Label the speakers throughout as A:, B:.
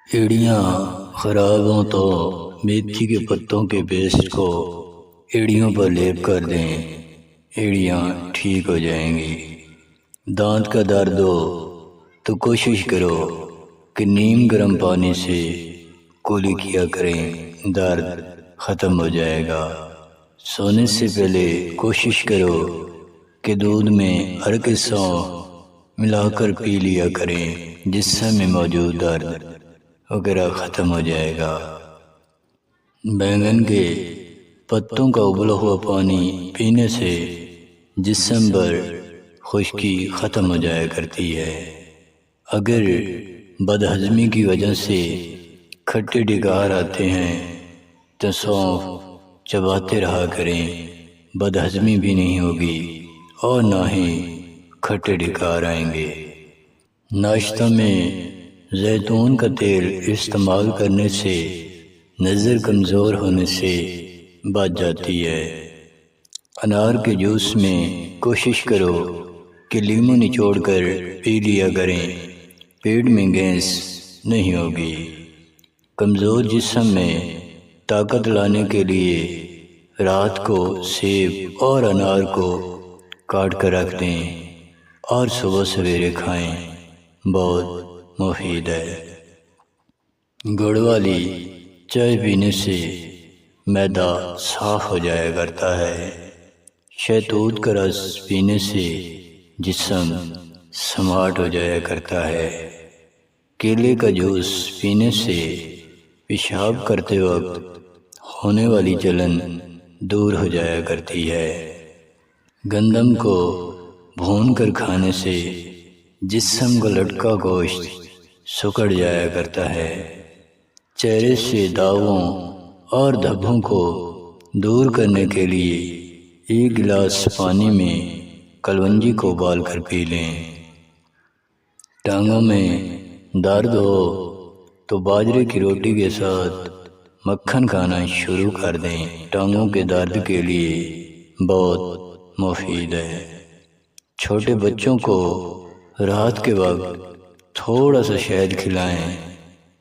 A: ایڑیاں خراب ہوں تو میتھی کے پتوں کے پیسٹ کو ایڑیوں پر لیپ کر دیں، ایڑیاں ٹھیک ہو جائیں گی۔ دانت کا درد ہو تو کوشش کرو کہ نیم گرم پانی سے کولی کیا کریں، درد ختم ہو جائے گا۔ سونے سے پہلے کوشش کرو کہ دودھ میں عرق سونف ملا کر پی لیا کریں، جسم میں موجود درد وغیرہ ختم ہو جائے گا۔ بینگن کے پتوں کا ابلا ہوا پانی پینے سے جسم پر خشکی ختم ہو جایا کرتی ہے۔ اگر بدہضمی کی وجہ سے کھٹے ڈگار آتے ہیں تو سونف چباتے رہا کریں، بدہضمی بھی نہیں ہوگی اور نہ ہی کھٹے ڈگار آئیں گے۔ ناشتہ میں زیتون کا تیل استعمال کرنے سے نظر کمزور ہونے سے بچ جاتی ہے۔ انار کے جوس میں کوشش کرو کہ لیموں نچوڑ کر پی لیا کریں، پیٹ میں گیس نہیں ہوگی۔ کمزور جسم میں طاقت لانے کے لیے رات کو سیب اور انار کو کاٹ کر رکھ دیں اور صبح سویرے کھائیں، بہت مفید ہے۔ گڑ والی چائے پینے سے معدہ صاف ہو جایا کرتا ہے۔ شہتوت کا رس پینے سے جسم سماٹ ہو جایا کرتا ہے۔ کیلے کا جوس پینے سے پیشاب کرتے وقت ہونے والی جلن دور ہو جایا کرتی ہے۔ گندم کو بھون کر کھانے سے جسم کا لٹکا گوشت سکڑ جایا کرتا ہے۔ چہرے سے داغوں اور دھبوں کو دور کرنے کے لیے ایک گلاس پانی میں کلونجی کو ابال کر پی لیں۔ ٹانگوں میں درد ہو تو باجرے کی روٹی کے ساتھ مکھن کھانا شروع کر دیں، ٹانگوں کے درد کے لیے بہت مفید ہے۔ چھوٹے بچوں کو رات کے وقت تھوڑا سا شہد کھلائیں،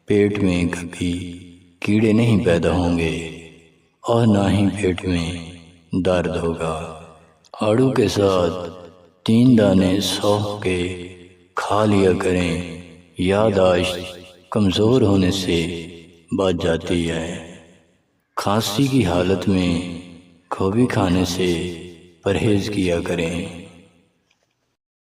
A: پیٹ میں کبھی کیڑے نہیں پیدا ہوں گے اور نہ ہی پیٹ میں درد ہوگا۔ آڑو کے ساتھ 3 دانے سونف کے کھا لیا کریں، یادداشت کمزور ہونے سے بچ جاتی ہے۔ کھانسی کی حالت میں گوبھی کھانے سے پرہیز کیا کریں۔